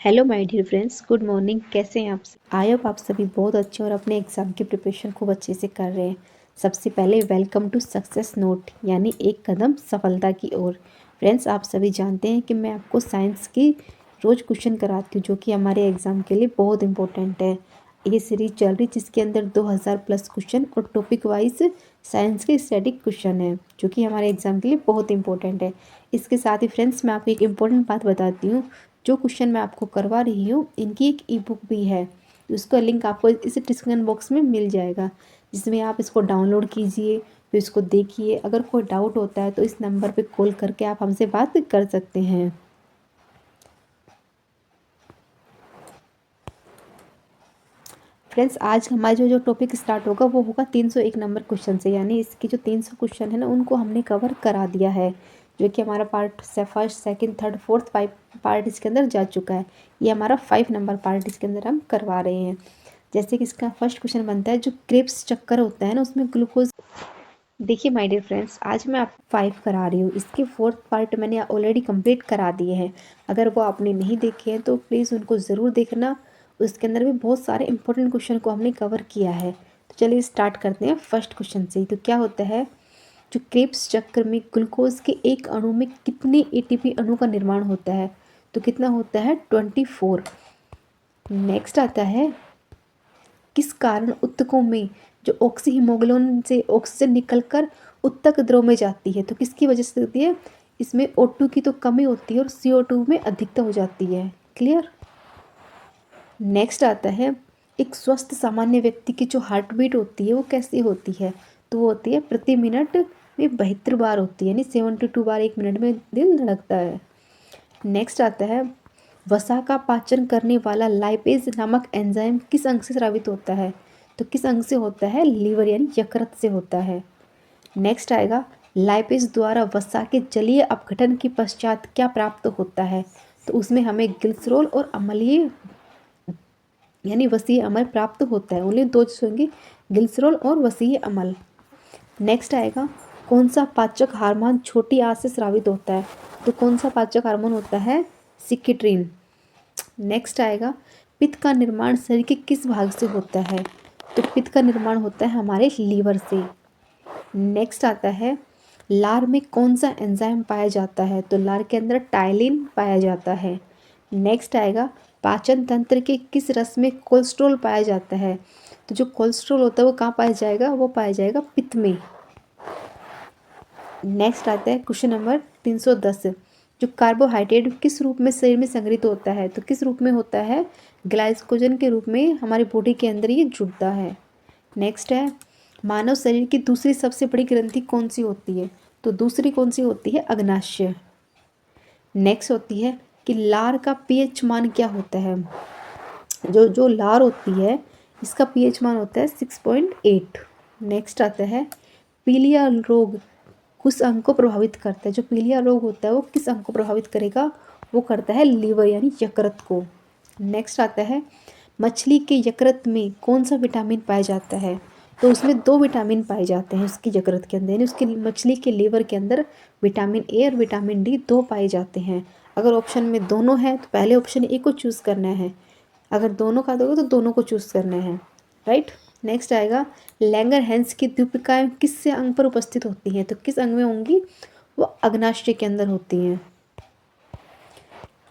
Hello my dear friends, good morning. कैसे हैं आप? आई होप आप सभी बहुत अच्छे और अपने एग्ज़ाम की प्रिपरेशन खूब अच्छे से कर रहे हैं। सबसे पहले वेलकम टू सक्सेस नोट, यानी एक कदम सफलता की ओर। फ्रेंड्स, आप सभी जानते हैं कि मैं आपको साइंस की रोज़ क्वेश्चन कराती हूँ, जो कि हमारे एग्ज़ाम के लिए बहुत इंपॉर्टेंट है। ये सीरीज चल रही जिसके अंदर 2000 प्लस क्वेश्चन और टॉपिक वाइज साइंस के स्टैटिक क्वेश्चन है, जो कि हमारे एग्ज़ाम के लिए बहुत इंपॉर्टेंट है। इसके साथ ही फ्रेंड्स, मैं आपको एक इम्पॉर्टेंट बात बताती हूँ। जो क्वेश्चन मैं आपको करवा रही हूँ, इनकी एक ई बुक भी है। उसका लिंक आपको इस डिस्क्रिप्शन बॉक्स में मिल जाएगा, जिसमें आप इसको डाउनलोड कीजिए, फिर इसको देखिए। अगर कोई डाउट होता है तो इस नंबर पे कॉल करके आप हमसे बात कर सकते हैं। फ्रेंड्स, आज हमारा जो टॉपिक स्टार्ट होगा वो होगा 301 नंबर क्वेश्चन से, यानी इसके जो 300 क्वेश्चन है ना, उनको हमने कवर करा दिया है। जो कि हमारा part first, second, third, fourth, 5 part इसके अंदर जा चुका है। ये हमारा 5 नंबर पार्ट इसके अंदर हम करवा रहे हैं। जैसे कि इसका फर्स्ट क्वेश्चन बनता है, जो क्रेब्स चक्कर होता है ना, उसमें ग्लूकोज। देखिए माय डियर फ्रेंड्स, आज मैं आपको 5 करा रही हूँ। इसके फोर्थ पार्ट मैंने ऑलरेडी कंप्लीट करा दिए हैं। अगर वो आपने नहीं देखे हैं तो प्लीज़ उनको ज़रूर देखना। उसके अंदर भी बहुत सारे इंपॉर्टेंट क्वेश्चन को हमने कवर किया है। तो चलिए स्टार्ट करते हैं फर्स्ट क्वेश्चन से। तो क्या होता है, जो क्रेब्स चक्र में ग्लूकोज के एक अणु में कितने एटीपी अणु का निर्माण होता है? तो कितना होता है? 24। नेक्स्ट आता है, किस कारण ऊतकों में जो ऑक्सीहीमोग्लोबिन से ऑक्सीजन निकलकर ऊतक द्रव में जाती है? तो किसकी वजह से होती है? इसमें O2 की तो कमी होती है और CO2 में अधिकता हो जाती है। क्लियर? नेक्स्ट आता है, एक स्वस्थ सामान्य व्यक्ति की जो हार्ट बीट होती है वो कैसी होती है? तो वो होती है प्रति मिनट में 72 बार होती है, यानी 72 बार एक मिनट में दिल धड़कता है। नेक्स्ट आता है, वसा का पाचन करने वाला लाइपेज नामक एंजाइम किस अंग से स्रावित होता है? तो किस अंग से होता है? लीवर यानी यकृत से होता है। नेक्स्ट आएगा, लाइपेज द्वारा वसा के जलीय अपघटन के पश्चात क्या प्राप्त होता है? तो उसमें हमें ग्लिसरॉल और अम्लीय यानी वसीय अम्ल प्राप्त होता है। ओनली दो चीज़ होंगी, ग्लिसरॉल और वसीय अम्ल। नेक्स्ट आएगा, कौन सा पाचक हार्मोन छोटी आंत से स्रावित होता है? तो कौन सा पाचक हार्मोन होता है? सिकिट्रिन। नेक्स्ट आएगा, पित्त का निर्माण शरीर के किस भाग से होता है? तो पित्त का निर्माण होता है हमारे लीवर से। नेक्स्ट आता है, लार में कौन सा एंजाइम पाया जाता है? तो लार के अंदर टाइलिन पाया जाता है। नेक्स्ट आएगा, पाचन तंत्र के किस रस में कोलेस्ट्रॉल पाया जाता है? तो जो कोलेस्ट्रॉल होता है वो कहाँ पाया जाएगा? वो पाया जाएगा पित्त में। नेक्स्ट आता है क्वेश्चन नंबर 310, जो कार्बोहाइड्रेट किस रूप में शरीर में संग्रहित होता है? तो किस रूप में होता है? ग्लाइकोजन के रूप में हमारी बॉडी के अंदर ये जुड़ता है। नेक्स्ट है, मानव शरीर की दूसरी सबसे बड़ी ग्रंथि कौन सी होती है? तो दूसरी कौन सी होती है? अग्नाशय। नेक्स्ट होती है कि लार का पीएच मान क्या होता है? जो जो लार होती है इसका पीएच मान होता है 6.8। नेक्स्ट आता है, पीलिया रोग किस अंग को प्रभावित करता है? जो पीलिया रोग होता है वो किस अंग को प्रभावित करेगा? वो करता है लीवर यानी यकृत को। नेक्स्ट आता है, मछली के यकृत में कौन सा विटामिन पाया जाता है? तो उसमें 2 विटामिन पाए जाते हैं उसकी यकृत के अंदर, यानी उसकी मछली के लीवर के अंदर विटामिन ए और विटामिन डी 2 पाए जाते हैं। अगर ऑप्शन में दोनों है तो पहले ऑप्शन ए को चूज़ करना है, अगर दोनों का दोगे तो दोनों को चूज़ करना है। राइट? नेक्स्ट आएगा, लैंगर हैंस की द्वीपिकाएँ किस से अंग पर उपस्थित होती हैं? तो किस अंग में होंगी? वो अग्नाशय के अंदर होती हैं।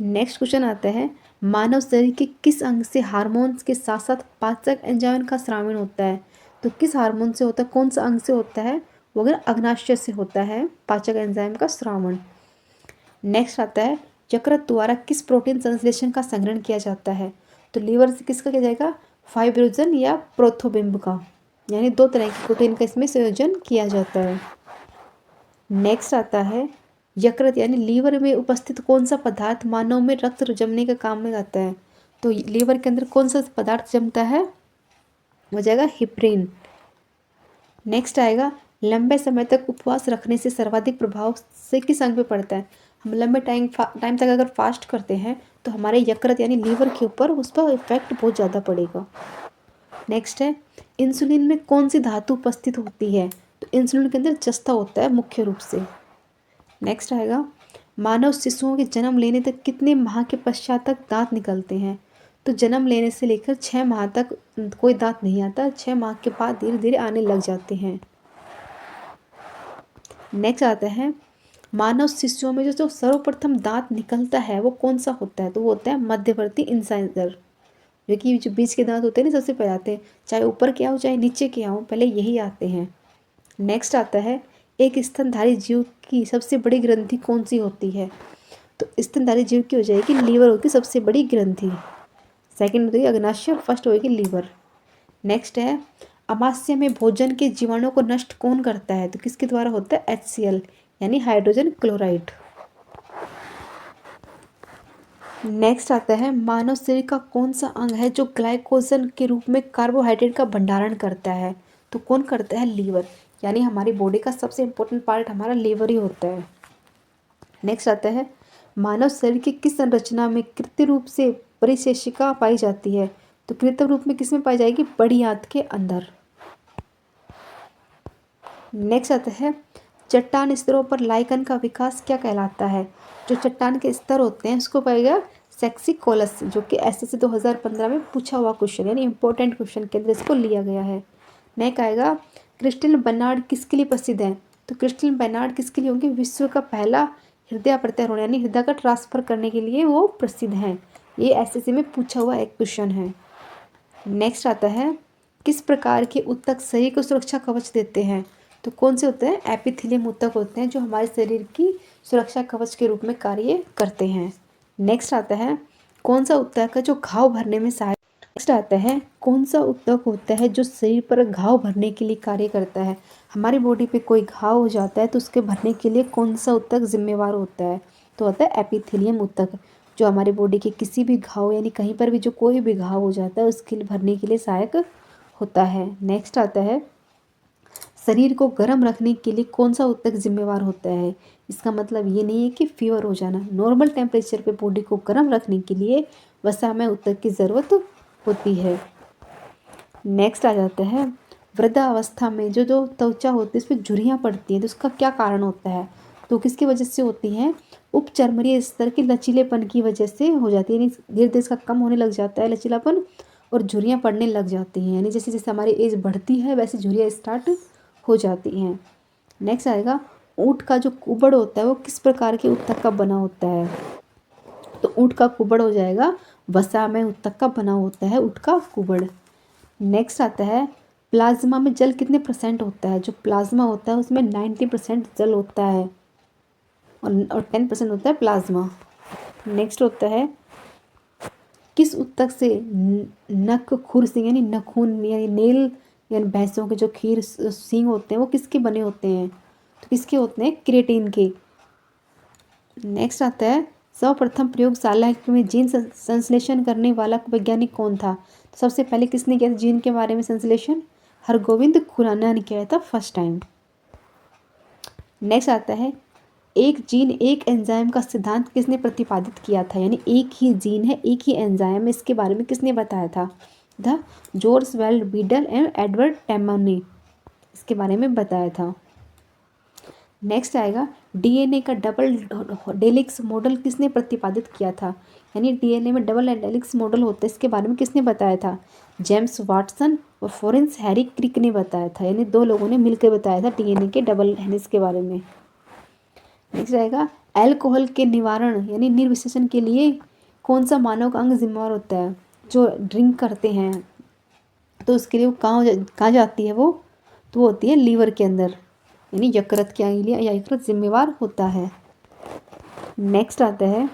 नेक्स्ट क्वेश्चन आता है, मानव शरीर के किस अंग से हार्मोन्स के साथ साथ पाचक एंजाइम का स्रावन होता है? तो किस हार्मोन से होता है? कौन सा अंग से होता है? वो अगर अग्नाशय से होता है पाचक एंजाइम का स्रावन। नेक्स्ट आता है, यकृत द्वारा किस प्रोटीन संश्लेषण का संग्रहण किया जाता है? तो लीवर से किसका किया जाएगा? फाइब्रोजन या प्रोथोबिम्ब का, यानी 2 तरह के प्रोटीन का इसमें संयोजन किया जाता है। नेक्स्ट आता है, यकृत यानी लीवर में उपस्थित कौन सा पदार्थ मानव में रक्त जमने का काम में आता है? तो लीवर के अंदर कौन सा पदार्थ जमता है? हो जाएगा हिप्रीन। नेक्स्ट आएगा, लंबे समय तक उपवास रखने से सर्वाधिक प्रभाव से किस अंग पे पड़ता है? हम लंबे टाइम तक अगर फास्ट करते हैं तो हमारे यकृत यानी लीवर के ऊपर उस पर इफेक्ट बहुत ज़्यादा पड़ेगा। नेक्स्ट है, इंसुलिन में कौन सी धातु उपस्थित होती है? तो इंसुलिन के अंदर जस्ता होता है मुख्य रूप से। नेक्स्ट आएगा, मानव शिशुओं के जन्म लेने तक कितने माह के पश्चात तक दांत निकलते हैं? तो जन्म लेने से लेकर 6 माह तक कोई दांत नहीं आता, 6 माह के बाद धीरे धीरे आने लग जाते हैं। नेक्स्ट आता है, मानव शिशुओं में जो सर्वप्रथम दांत निकलता है वो कौन सा होता है? तो वो होता है मध्यवर्ती इंसाइजर, जो कि जो बीच के दांत होते हैं ना सबसे पहले आते हैं, चाहे ऊपर के आओ चाहे नीचे के आओ, पहले यही आते हैं। नेक्स्ट आता है, एक स्तनधारी जीव की सबसे बड़ी ग्रंथि कौन सी होती है? तो स्तनधारी जीव की हो जाएगी लीवर होगी सबसे बड़ी ग्रंथि, सेकंड होगी अग्नाशय और फर्स्ट होगी लीवर। नेक्स्ट है, अमाशय में भोजन के जीवाणुओं को नष्ट कौन करता है? तो किसके द्वारा होता है? HCl यानी हाइड्रोजन क्लोराइड। नेक्स्ट आता है, मानव शरीर का कौन सा अंग है जो ग्लाइकोजन के रूप में कार्बोहाइड्रेट का भंडारण करता है? तो कौन करता है? लीवर, यानी हमारी बॉडी का सबसे इम्पोर्टेंट पार्ट हमारा लीवर ही होता है। नेक्स्ट आता है, मानव शरीर की किस संरचना में कृत्रिम रूप से परिशेषिका पाई जाती है? तो कृत्रिम रूप में किस में पाई जाएगी? बड़ी आंत के अंदर। नेक्स्ट आता है, चट्टान स्तरों पर लाइकन का विकास क्या कहलाता है? जो चट्टान के स्तर होते हैं उसको पाएगा सेक्सिकोलस, जो कि SSC 2015 में पूछा हुआ क्वेश्चन, यानी इंपॉर्टेंट क्वेश्चन के अंदर इसको लिया गया है। नेक्स्ट आएगा, क्रिस्टिन बर्नार्ड किसके लिए प्रसिद्ध है? तो क्रिस्टिन बर्नार्ड किसके लिए होंगे? विश्व का पहला हृदय प्रत्यारोहण यानी हृदय का ट्रांसफर करने के लिए वो प्रसिद्ध हैं। ये SSC में पूछा हुआ एक क्वेश्चन है। नेक्स्ट आता है, किस प्रकार के ऊतक शरीर को सुरक्षा कवच देते हैं? तो कौन से होते हैं? एपिथेलियम ऊतक होते हैं जो हमारे शरीर की सुरक्षा कवच के रूप में कार्य करते हैं। नेक्स्ट आता है, कौन सा ऊतक है जो घाव भरने में सहायक? नेक्स्ट आता है, कौन सा ऊतक होता है जो शरीर पर घाव भरने के लिए कार्य करता है? हमारी बॉडी पे कोई घाव हो जाता है तो उसके भरने के लिए कौन सा ऊतक जिम्मेवार होता है? तो होता है एपिथेलियम ऊतक, जो हमारी बॉडी के किसी भी घाव यानी कहीं पर भी जो कोई भी घाव हो जाता है उसके लिए भरने के लिए सहायक होता है। नेक्स्ट आता है, शरीर को गर्म रखने के लिए कौन सा ऊतक जिम्मेवार होता है? इसका मतलब ये नहीं है कि फीवर हो जाना, नॉर्मल टेम्परेचर पे बॉडी को गर्म रखने के लिए वसा ऊतक की ज़रूरत होती है। नेक्स्ट आ जाता है, वृद्धावस्था में जो जो त्वचा होती है उस पर झुर्रियाँ पड़ती हैं तो उसका क्या कारण होता है? तो किसकी वजह से होती हैं? उपचर्मरीय स्तर के लचीलेपन की वजह से हो जाती है, यानी धीरे धीरे इसका कम होने लग जाता है लचीलापन और झुर्रियाँ पड़ने लग जाती हैं, यानी जैसे जैसे हमारी एज बढ़ती है वैसे झुर्रियाँ स्टार्ट हो जाती हैं। नेक्स्ट आएगा, ऊँट का जो कुबड़ होता है वो किस प्रकार के ऊतक का बना होता है? तो ऊँट का कुबड़ हो जाएगा वसामय ऊतक का बना होता है ऊँट का कुबड़। नेक्स्ट आता है, प्लाज्मा में जल कितने % होता है? जो प्लाज्मा होता है उसमें 90% जल होता है और 10% होता है प्लाज्मा। नेक्स्ट होता है, किस ऊतक से नख खुर सिंग यानी नखून यानी नेल यानी भैंसों के जो खीर सींग होते हैं वो किसके बने होते हैं? तो किसके होते हैं? क्रिएटिन के। नेक्स्ट आता है, सर्वप्रथम प्रयोगशाला में जीन संश्लेषण करने वाला वैज्ञानिक कौन था? तो सबसे पहले किसने किया था जीन के बारे में संश्लेषण? हरगोविंद खुराना ने किया था फर्स्ट टाइम। नेक्स्ट आता है, एक जीन एक एंजाइम का सिद्धांत किसने प्रतिपादित किया था? यानी एक ही जीन है एक ही एंजाइम है, इसके बारे में किसने बताया था? The George weld Beadle and Edward tamer ने इसके बारे में बताया था। नेक्स्ट आएगा, डीएनए का डबल हेलिक्स मॉडल किसने प्रतिपादित किया था? यानी डीएनए में डबल हेलिक्स मॉडल होता है, इसके बारे में किसने बताया था? जेम्स वाटसन और फ्लोरेंस हैरी क्रिक ने बताया था, यानी 2 लोगों ने मिलकर बताया था डीएनए के डबल हेलिक्स के बारे में। नेक्स्ट आएगा, अल्कोहल के निवारण यानी निर्विशेषण के लिए कौन सा मानव का अंग जिम्मेवार होता है? जो ड्रिंक करते हैं तो उसके लिए वो कहाँ जाती है वो? तो वो होती है लीवर के अंदर, यानी यकृत के लिए यकृत जिम्मेवार होता है। नेक्स्ट आता है,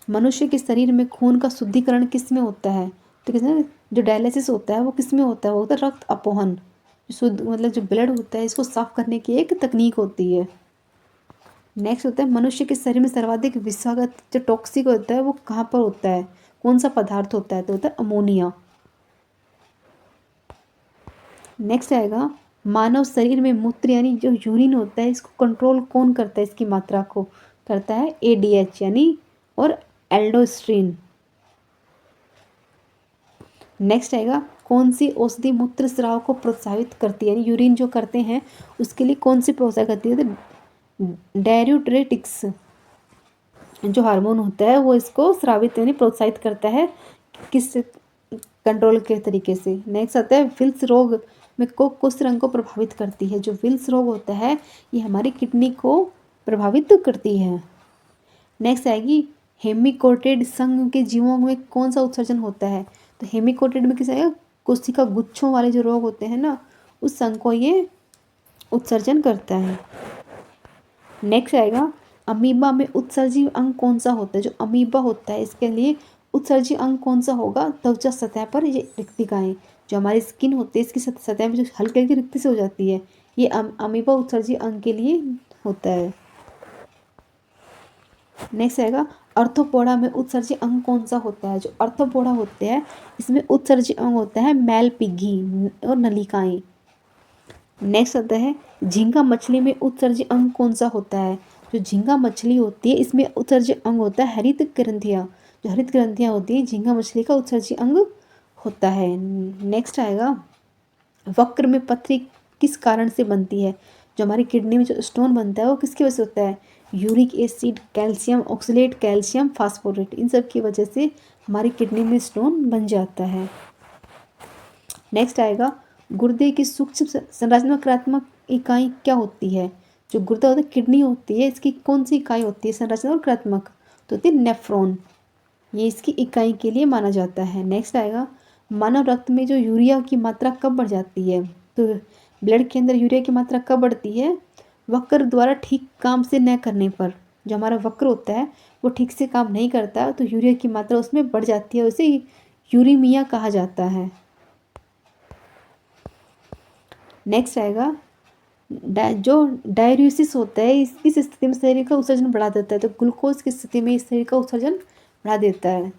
मनुष्य के शरीर में खून का शुद्धिकरण किस में होता है? तो किसमें? जो डायलिसिस होता है वो किस में होता है? वो होता है रक्त अपोहन, शुद्ध मतलब जो ब्लड होता है इसको साफ करने की एक तकनीक होती है। नेक्स्ट होता है, मनुष्य के शरीर में सर्वाधिक विषाक्त जो टॉक्सिक होता है वो कहाँ पर होता है? कौन सा पदार्थ होता है? तो होता है अमोनिया। नेक्स्ट आएगा, मानव शरीर में मूत्र यानी जो यूरिन होता है इसको कंट्रोल कौन करता है? इसकी मात्रा को करता है ADH यानी और एल्डोस्ट्रीन। नेक्स्ट आएगा, कौन सी औषधि मूत्र स्राव को प्रोत्साहित करती है? यानी यूरिन जो करते हैं उसके लिए कौन सी प्रोत्साहित करती है? तो डाययूरेटिक्स जो हार्मोन होता है वो इसको स्रावित यानी प्रोत्साहित करता है किस कंट्रोल के तरीके से। नेक्स्ट आता है विल्स रोग में को किस रंग को प्रभावित करती है। जो विल्स रोग होता है ये हमारी किडनी को प्रभावित करती है। नेक्स्ट आएगी हेमिकोटेड संघ के जीवों में कौन सा उत्सर्जन होता है। तो हेमिकोटेड में किस आएगा, कोशिका गुच्छों वाले जो रोग होते हैं ना उस संघ को ये उत्सर्जन करता है। नेक्स्ट आएगा अमीबा में उत्सर्जी अंग कौन सा होता है। जो अमीबा होता है इसके लिए उत्सर्जी अंग कौन सा होगा, त्वचा सतह पर ये रिक्तिकाएं, जो हमारी स्किन होती है इसकी सतह पर जो हल्की हल्की रिक्ति से हो जाती है ये अमीबा उत्सर्जी अंग के लिए होता है। नेक्स्ट आएगा अर्थोपोडा में उत्सर्जी अंग कौन सा होता है। जो अर्थोपोडा होते हैं इसमें उत्सर्जी अंग होता है मैलपिग्गी और नलिकाएं। नेक्स्ट आता है झींगा मछली में उत्सर्जी अंग कौन सा होता है। जो झींगा मछली होती है इसमें उत्सर्जी अंग होता है हरित ग्रंथियाँ। जो हरित ग्रंथियाँ होती है झींगा मछली का उत्सर्जी अंग होता है। नेक्स्ट आएगा वक्र में पथरी किस कारण से बनती है। जो हमारी किडनी में जो स्टोन बनता है वो किसकी वजह से होता है, uric acid, calcium oxalate, calcium phosphate, इन सब की वजह से हमारी किडनी में स्टोन बन जाता है। नेक्स्ट आएगा गुर्दे की सूक्ष्म संरचनात्मक इकाई क्या होती है। जो गुर्दा होता है किडनी होती है इसकी कौन सी इकाई होती है संरचनात्मक, तो होती है नेफ्रॉन, ये इसकी इकाई के लिए माना जाता है। नेक्स्ट आएगा मानव रक्त में जो यूरिया की मात्रा कब बढ़ जाती है। तो ब्लड के अंदर यूरिया की मात्रा कब बढ़ती है, वक्र द्वारा ठीक काम से न करने पर। जो हमारा वक्र होता है वो ठीक से काम नहीं करता तो यूरिया की मात्रा उसमें बढ़ जाती है, उसे यूरीमिया कहा जाता है। नेक्स्ट आएगा जो डाययूरेसिस होता है इस स्थिति में शरीर का उत्सर्जन बढ़ा देता है। तो ग्लूकोज की स्थिति में इस शरीर का उत्सर्जन बढ़ा देता है।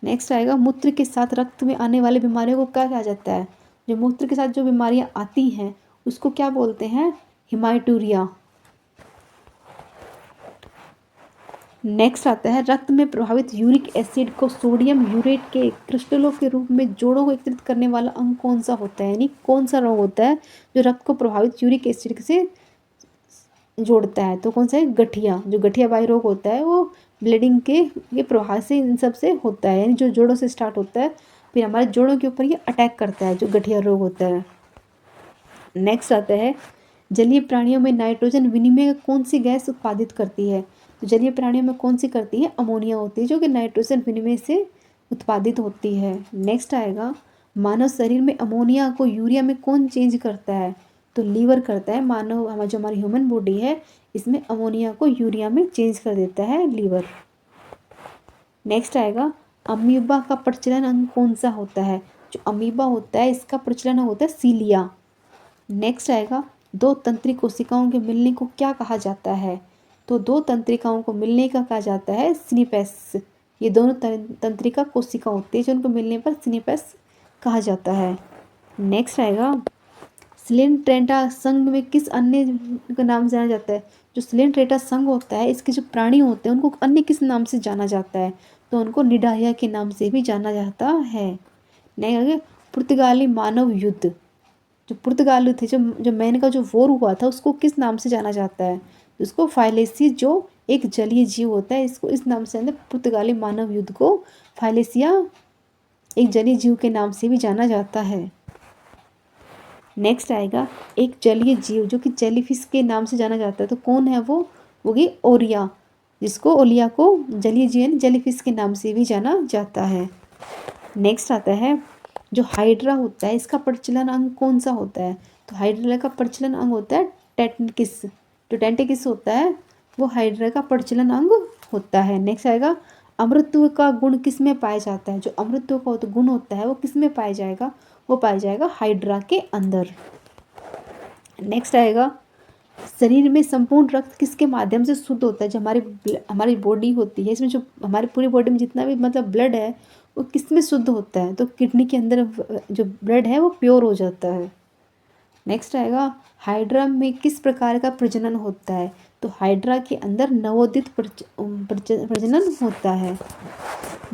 नेक्स्ट आएगा मूत्र के साथ रक्त में आने वाली बीमारियों को क्या कहा जाता है। जो मूत्र के साथ जो बीमारियां आती हैं उसको क्या बोलते हैं, हिमाटूरिया। नेक्स्ट आता है रक्त में प्रभावित यूरिक एसिड को सोडियम यूरेट के क्रिस्टलों के रूप में जोड़ों को एकत्रित करने वाला अंग कौन सा होता है, यानी कौन सा रोग होता है जो रक्त को प्रभावित यूरिक एसिड से जोड़ता है। तो कौन सा है, गठिया। जो गठिया बाई रोग होता है वो ब्लीडिंग के ये प्रभाव से इन सब से होता है, यानी जो जोड़ों से स्टार्ट होता है फिर हमारे जोड़ों के ऊपर ये अटैक करता है, जो गठिया रोग होता है। नेक्स्ट आता है जलीय प्राणियों में नाइट्रोजन विनिमय कौन सी गैस उत्पादित करती है। तो जलीय प्राणियों में कौन सी करती है, अमोनिया होती है जो कि नाइट्रोजन विनिमय से उत्पादित होती है। नेक्स्ट आएगा मानव शरीर में अमोनिया को यूरिया में कौन चेंज करता है। तो लीवर करता है। मानव हमारा जो हमारी ह्यूमन बॉडी है इसमें अमोनिया को यूरिया में चेंज कर देता है लीवर। नेक्स्ट आएगा अमीबा का प्रचलन अंग कौन सा होता है। जो अमीबा होता है इसका प्रचलन होता है सीलिया। नेक्स्ट आएगा दो तंत्रिक कोशिकाओं के मिलने को क्या कहा जाता है। तो दो तंत्रिकाओं को मिलने का कहा जाता है सिनेपेस। ये दोनों तंत्रिका कोशिका होती है जो उनको मिलने पर सिनेपेस कहा जाता है। नेक्स्ट आएगा स्लेंट्रेटा संघ में किस अन्य का नाम जाना जाता है। जो स्लेंट्रेटा संघ होता है इसके जो प्राणी होते हैं उनको अन्य किस नाम से जाना जाता है। तो उनको निडाया के नाम से भी जाना जाता है। नहीं आगे पुर्तगाली मानव युद्ध। जो पुर्तगाली थे जो मैन का जो वॉर हुआ था उसको किस नाम से जाना जाता है। तो उसको फाइलेसी जो एक जलीय जीव होता है इसको इस नाम से पुर्तगाली मानव युद्ध को फाइलेसिया एक जलीय जीव के नाम से भी जाना जाता है। नेक्स्ट आएगा एक जलीय जीव जो कि जेलीफिश के नाम से जाना जाता है। तो कौन है वो होगी ओरिया, जिसको ओलिया को जलीय जीव यानी जेलीफिश के नाम से भी जाना जाता है। नेक्स्ट आता है जो हाइड्रा होता है इसका प्रचलन अंग कौन सा होता है। तो हाइड्रा का प्रचलन अंग होता है टेंटिकिस। जो टेंटिकिस होता है वो हाइड्रा का प्रचलन अंग होता है। नेक्स्ट आएगा अमृतत्व का गुण किस में पाया जाता है। जो अमृतत्व का गुण होता है वो किस में पाया जाएगा, वो पाया जाएगा हाइड्रा के अंदर। नेक्स्ट आएगा शरीर में संपूर्ण रक्त किसके माध्यम से शुद्ध होता है। जो हमारी बॉडी होती है इसमें जो हमारी पूरी बॉडी में जितना भी मतलब ब्लड है वो किस में शुद्ध होता है। तो किडनी के अंदर जो ब्लड है वो प्योर हो जाता है। नेक्स्ट आएगा हाइड्रा में किस प्रकार का प्रजनन होता है। तो हाइड्रा के अंदर नवोदित प्रजनन होता है।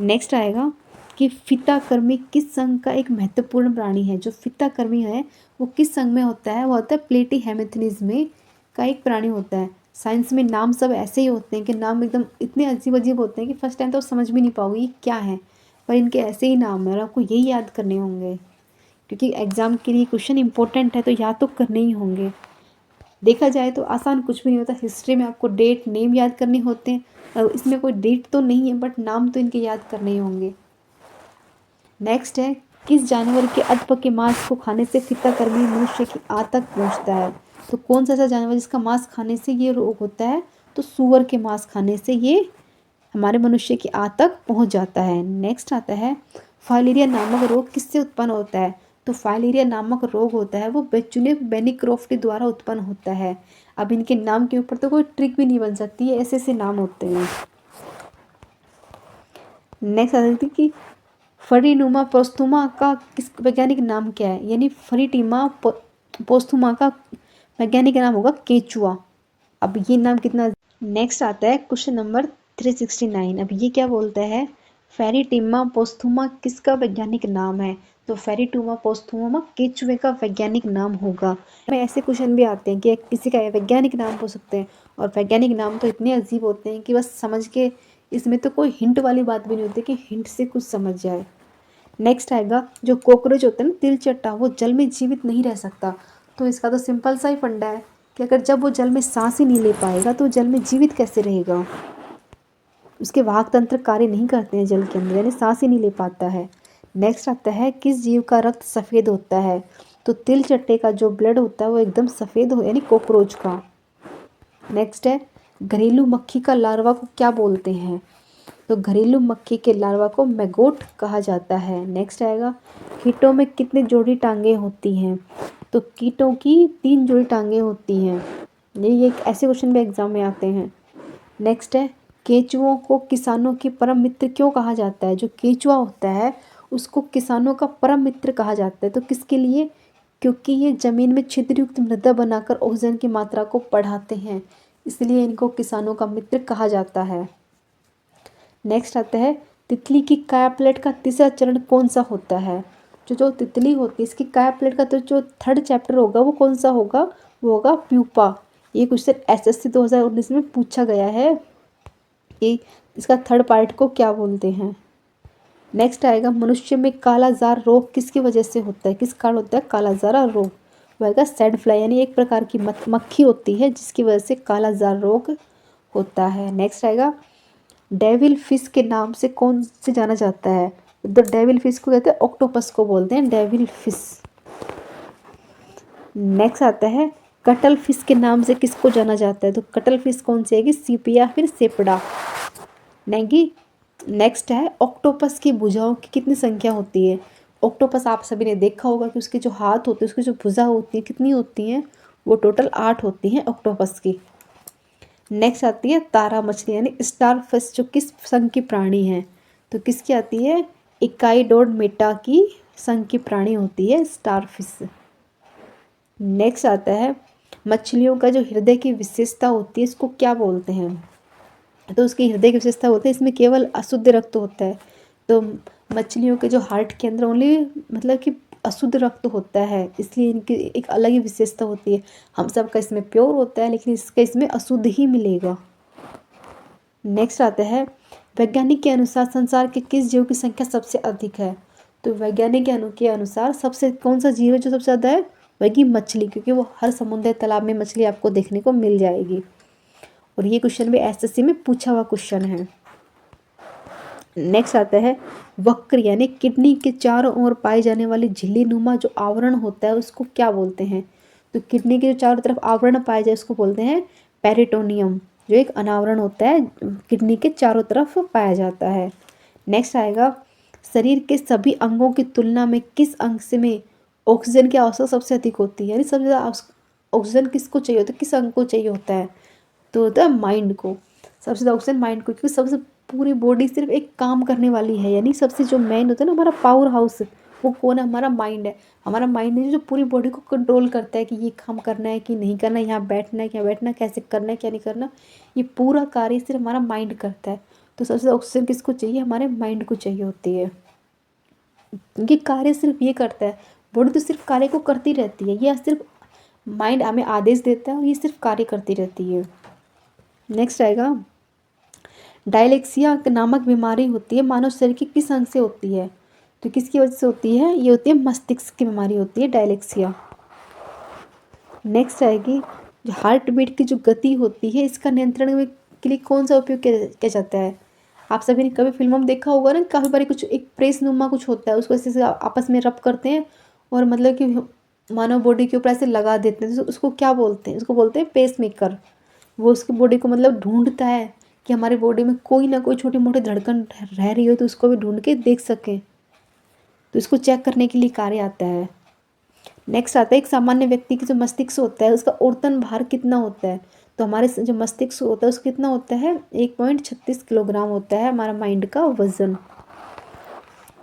नेक्स्ट आएगा कि फीताकृमि किस संघ का एक महत्वपूर्ण प्राणी है। जो फीताकृमि है वो किस संघ में होता है, वो होता है प्लेटीहेल्मिन्थेस में का एक प्राणी होता है। साइंस में नाम सब ऐसे ही होते हैं कि नाम एकदम इतने अजीब अजीब होते हैं कि फर्स्ट टाइम तो समझ भी नहीं पाओगे ये क्या है, पर इनके ऐसे ही नाम है और आपको यही याद करने होंगे, क्योंकि एग्ज़ाम के लिए क्वेश्चन इंपॉर्टेंट है तो याद तो करने ही होंगे। देखा जाए तो आसान कुछ भी नहीं होता। हिस्ट्री में आपको डेट नेम याद करने होते हैं, और इसमें कोई डेट तो नहीं है बट नाम तो इनके याद करने ही होंगे। नेक्स्ट है, किस जानवर के अधपके मांस को खाने से फीताकृमि मनुष्य की आंत तक पहुंचता है? तो कौन सा ऐसा जानवर जिसका मांस खाने से ये रोग होता है? तो सूअर के मांस खाने से ये हमारे मनुष्य की आंत तक पहुंच जाता है। नेक्स्ट आता है, फाइलेरिया नामक रोग किससे उत्पन्न होता है? तो फाइलेरिया नामक रोग होता है वो बेचुलियम बेनिक्रोफ्ट द्वारा उत्पन्न होता है। अब इनके नाम के ऊपर तो कोई ट्रिक भी नहीं बन सकती है, ऐसे ऐसे नाम होते हैं। नेक्स्ट आ सकती है कि फरीनुमा पोस्थुमा का किस वैज्ञानिक नाम क्या है? यानी फरीटीमा पोस्थुमा का वैज्ञानिक नाम होगा केचुआ। अब ये नाम कितना। नेक्स्ट आता है क्वेश्चन नंबर 369। अब ये क्या बोलता है, फेरिटिमा पोस्थुमा किसका वैज्ञानिक नाम है? तो फेरिटुमा पोस्थुमा केचुए का वैज्ञानिक नाम होगा। में ऐसे क्वेश्चन भी आते हैं कि किसी का वैज्ञानिक नाम हो सकते हैं, और वैज्ञानिक नाम तो इतने अजीब होते हैं कि बस समझ के, इसमें तो कोई हिंट वाली बात भी नहीं होती कि हिंट से कुछ समझ जाए। नेक्स्ट आएगा, जो कॉकरोच होता है ना तिलचट्टा, वो जल में जीवित नहीं रह सकता। तो इसका तो सिंपल सा ही फंडा है कि अगर जब वो जल में सांस ही नहीं ले पाएगा तो जल में जीवित कैसे रहेगा? उसके वाहक तंत्र कार्य नहीं करते हैं जल के अंदर, यानी सांस ही नहीं ले पाता है। नेक्स्ट आता है, किस जीव का रक्त सफ़ेद होता है? तो तिलचट्टे का जो ब्लड होता है वो एकदम सफ़ेद हो, यानी कॉकरोच का। नेक्स्ट है, घरेलू मक्खी का लार्वा को क्या बोलते हैं? तो घरेलू मक्खी के लार्वा को मैगोट कहा जाता है। नेक्स्ट आएगा, कीटों में कितनी जोड़ी टांगें होती हैं? तो कीटों की 3 जोड़ी टांगें होती हैं। ये एक ऐसे क्वेश्चन भी एग्जाम में आते हैं। नेक्स्ट है, केंचुओं को किसानों की परम मित्र क्यों कहा जाता है? जो केंचुआ होता है उसको किसानों का परम मित्र कहा जाता है। तो किसके लिए? क्योंकि ये ज़मीन में छिद्रयुक्त मृदा बनाकर ऑक्सीजन की मात्रा को बढ़ाते हैं, इसलिए इनको किसानों का मित्र कहा जाता है। नेक्स्ट आता है, तितली की काया प्लेट का तीसरा चरण कौन सा होता है? जो तितली होती है इसकी काया प्लेट का तो जो 3rd चैप्टर होगा वो कौन सा होगा? वो होगा प्यूपा। ये क्वेश्चन एसएससी 2019 में पूछा गया है कि इसका 3rd पार्ट को क्या बोलते हैं। नेक्स्ट आएगा, मनुष्य में कालाजार रोग किसकी वजह से होता है? किस कारण होता है कालाजार रोग? वो आएगा सैड फ्लाई, यानी एक प्रकार की मक्खी होती है जिसकी वजह से कालाजार रोग होता है। नेक्स्ट आएगा, डेविल फिश के नाम से कौन से जाना जाता है? तो डेविल फिश को कहते हैं, ऑक्टोपस को बोलते हैं डेविल फिश। नेक्स्ट आता है, कटल फिश के नाम से किसको जाना जाता है? तो कटल फिश कौन सी है? सीपिया फिर सेपड़ा नहीं। नेक्स्ट है, ऑक्टोपस की भुजाओं की कितनी संख्या होती है? ऑक्टोपस आप सभी ने देखा होगा कि उसके जो हाथ होते हैं, उसकी जो भुजा होती है कितनी होती हैं? वो टोटल 8 होती हैं ऑक्टोपस की। नेक्स्ट आती है तारा मछली, यानी स्टार फिश, जो किस संघ की प्राणी है? तो किसकी आती है? इकाइडोडर्मेटा की संघ की प्राणी होती है स्टार फिश। नेक्स्ट आता है, मछलियों का जो हृदय की विशेषता होती है इसको क्या बोलते हैं? तो उसकी हृदय की विशेषता होती है इसमें केवल अशुद्ध रक्त होता है। तो मछलियों के जो हार्ट के अंदर ओनली मतलब कि अशुद्ध रक्त होता है, इसलिए इनकी एक अलग ही विशेषता होती है। हम सब का इसमें प्योर होता है लेकिन इसका इसमें अशुद्ध ही मिलेगा। नेक्स्ट आता है, वैज्ञानिक के अनुसार संसार के किस जीव की संख्या सबसे अधिक है? तो वैज्ञानिक के अनुसार सबसे कौन सा जीव है जो सबसे ज़्यादा है? वही मछली, क्योंकि वो हर समुद्र तालाब में मछली आपको देखने को मिल जाएगी। और ये क्वेश्चन भी एसएससी में पूछा हुआ क्वेश्चन है। नेक्स्ट आता है, वक्र यानी किडनी के चारों ओर पाई जाने वाली झिल्ली नुमा जो आवरण होता है उसको क्या बोलते हैं? तो किडनी के जो चारों तरफ आवरण पाए जाए उसको बोलते हैं पेरिटोनियम, जो एक अनावरण होता है किडनी के चारों तरफ पाया जाता है। नेक्स्ट आएगा, शरीर के सभी अंगों की तुलना में किस अंग से में ऑक्सीजन की आवश्यकता सबसे अधिक होती है? यानी सबसे ज़्यादा ऑक्सीजन किसको चाहिए होता है, किस अंग को चाहिए होता है? तो होता है माइंड को। सबसे ज़्यादा ऑक्सीजन माइंड को, क्योंकि सबसे पूरी बॉडी सिर्फ एक काम करने वाली है, यानी सबसे जो मेन होता है ना हमारा पावर हाउस, वो कौन है? हमारा माइंड है। हमारा माइंड है जो पूरी बॉडी को कंट्रोल करता है कि ये काम करना है कि नहीं करना है, यहाँ बैठना है क्या बैठना, कैसे करना है क्या नहीं करना, ये पूरा कार्य सिर्फ हमारा माइंड करता है। तो सबसे ज़्यादा ऑक्सीजन किसको चाहिए? हमारे माइंड को चाहिए होती है। ये कार्य सिर्फ ये करता है, बॉडी तो सिर्फ कार्य को करती रहती है, ये सिर्फ माइंड हमें आदेश देता है और ये सिर्फ कार्य करती रहती है। नेक्स्ट आएगा डायलेक्सिया नामक बीमारी होती है मानव शरीर के किस अंग से होती है? तो किसकी वजह से होती है? ये होती है मस्तिष्क की बीमारी होती है डायलेक्सिया। नेक्स्ट आएगी जो हार्ट बीट की जो गति होती है इसका नियंत्रण में के लिए कौन सा उपयोग किया जाता है? आप सभी ने कभी फिल्मों में देखा होगा ना, काफ़ी बारी कुछ एक प्रेस नुमा कुछ होता है, उसको ऐसे से आपस में रब करते हैं और मतलब कि मानव बॉडी के ऊपर ऐसे लगा देते हैं, तो उसको क्या बोलते हैं? उसको बोलते हैं पेस मेकर। वो उसकी बॉडी को मतलब ढूंढता है कि हमारी बॉडी में कोई ना कोई छोटी मोटी धड़कन रह रही हो तो उसको भी ढूंढ के देख सकें, तो इसको चेक करने के लिए कार्य आता है। नेक्स्ट आता है एक सामान्य व्यक्ति की जो मस्तिष्क होता है उसका औसतन भार कितना होता है? तो हमारे जो मस्तिष्क होता है उसका कितना होता है? 1.36 किलोग्राम होता है हमारा माइंड का वजन।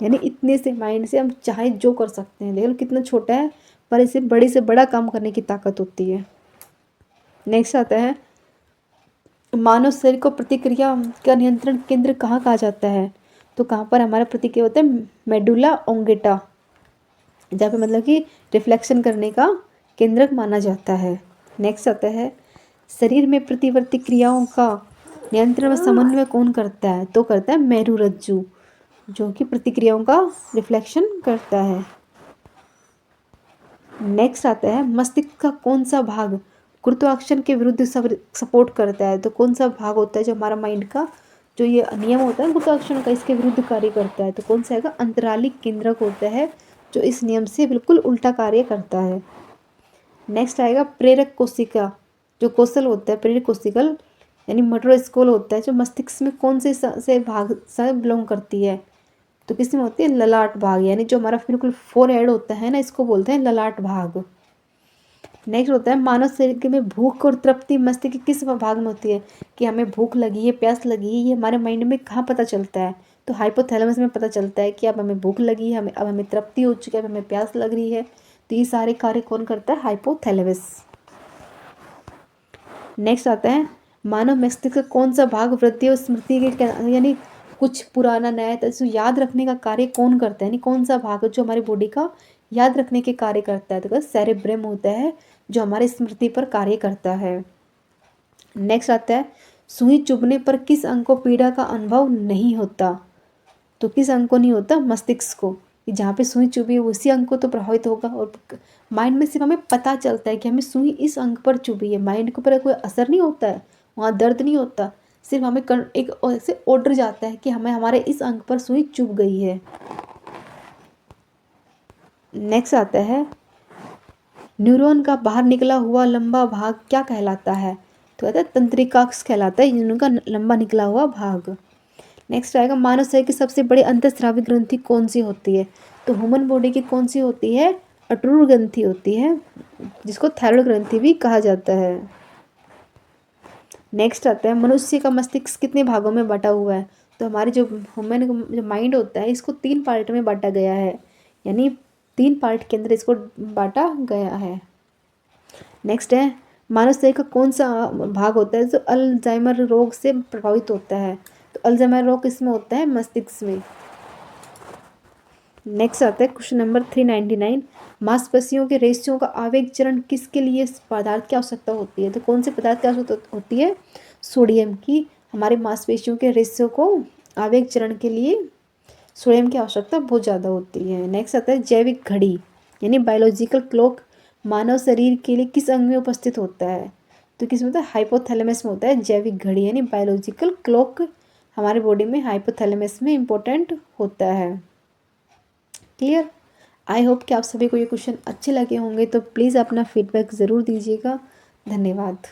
यानी इतने से माइंड से हम चाहे जो कर सकते हैं, देख लो कितना छोटा है, पर इसे बड़े से बड़ा काम करने की ताकत होती है। नेक्स्ट आता है मानव शरीर को प्रतिक्रिया का नियंत्रण केंद्र कहाँ कहा जाता है? तो कहाँ पर हमारा प्रतिक्रिया होता है? मेडुला ओंगेटा, जहाँ पे मतलब कि रिफ्लेक्शन करने का केंद्रक माना जाता है। नेक्स्ट आता है शरीर में प्रतिवर्ती क्रियाओं का नियंत्रण व समन्वय कौन करता है? तो करता है मेरुरज्जु, जो कि प्रतिक्रियाओं का रिफ्लेक्शन करता है। नेक्स्ट आता है मस्तिष्क का कौन सा भाग गुरुत्वाकर्षण के विरुद्ध सपोर्ट करता है? तो कौन सा भाग होता है जो हमारा माइंड का जो ये नियम होता है गुरुत्वाकर्षण का, इसके विरुद्ध कार्य करता है? तो कौन सा आएगा? अंतरालिक केंद्रक होता है जो इस नियम से बिल्कुल उल्टा कार्य करता है। नेक्स्ट आएगा प्रेरक कोशिका, जो कौशल होता है प्रेरक कोशिकल यानी मटरोस्कोल होता है, जो मस्तिष्क में कौन से भाग से बिलोंग करती है? तो किसमें होती है? ललाट भाग, यानी जो हमारा बिल्कुल फोरहेड होता है ना, इसको बोलते हैं ललाट भाग। नेक्स्ट होता है मानव शरीर के में भूख और तृप्ति मस्तिष्क के किस भाग में होती है? कि हमें भूख लगी है, प्यास लगी है, ये हमारे माइंड में कहाँ पता चलता है? तो हाइपोथैलेमस में पता चलता है कि अब हमें भूख लगी है, अब हमें तृप्ति हो चुकी है, अब हमें प्यास लग रही है। तो ये सारे कार्य कौन करता है? हाइपोथैलेमस। नेक्स्ट आता है मानव मस्तिष्क का कौन सा भाग वृद्धि और स्मृति के यानी कुछ पुराना नया तो याद रखने का कार्य कौन करता है? यानी कौन सा भाग जो हमारी बॉडी का याद रखने के कार्य करता है? तो सेरेब्रम होता है जो हमारी स्मृति पर कार्य करता है। नेक्स्ट आता है सुई चुभने पर किस अंग को पीड़ा का अनुभव नहीं होता? तो किस अंग को नहीं होता? मस्तिष्क को। जहाँ पे सुई चुभी है उसी अंग को तो प्रभावित होगा, और माइंड में सिर्फ हमें पता चलता है कि हमें सुई इस अंग पर चुभी है, माइंड के ऊपर कोई असर नहीं होता है, वहाँ दर्द नहीं होता, सिर्फ हमें एक ऐसे ऑर्डर जाता है कि हमें हमारे इस अंग पर सुई चुभ गई है। नेक्स्ट आता है न्यूरॉन का बाहर निकला हुआ लंबा भाग क्या कहलाता है? तो कहता है तंत्रिकाक्ष कहलाता है, न्यूरॉन का लंबा निकला हुआ भाग। नेक्स्ट आएगा मानव शरीर की सबसे बड़ी अंतःस्रावी ग्रंथि कौन सी होती है? तो ह्यूमन बॉडी की कौन सी होती है? अट्रूर ग्रंथि होती है, जिसको थायराइड ग्रंथि भी कहा जाता है। नेक्स्ट आता है मनुष्य का मस्तिष्क कितने भागों में बटा हुआ है? तो हमारे जो ह्यूमन जो माइंड होता है इसको 3 पार्ट में बांटा गया है, यानी 3 पार्ट के अंदर इसको बांटा गया है। नेक्स्ट है मानव शरीर का कौन सा भाग होता है जो अल्जाइमर रोग से प्रभावित होता है? तो अल्जाइमर रोग किसमें होता है? मस्तिष्क में। नेक्स्ट आता है क्वेश्चन नंबर 399 मांसपेशियों के रेशों का आवेग चरण किसके लिए पदार्थ की आवश्यकता होती है? तो कौन से पदार्थ की आवश्यकता होती है? सोडियम की। हमारे मांसपेशियों के रेशों को आवेग चरण के लिए सोडियम की आवश्यकता बहुत ज़्यादा होती है। नेक्स्ट आता है जैविक घड़ी यानी बायोलॉजिकल क्लॉक मानव शरीर के लिए किस अंग में उपस्थित होता है? तो किस में होता है? हाइपोथैलेमस में होता है जैविक घड़ी यानी बायोलॉजिकल क्लॉक हमारे बॉडी में हाइपोथैलेमस में इम्पोर्टेंट होता है। क्लियर? आई होप कि आप सभी को ये क्वेश्चन अच्छे लगे होंगे, तो प्लीज़ अपना फीडबैक ज़रूर दीजिएगा। धन्यवाद।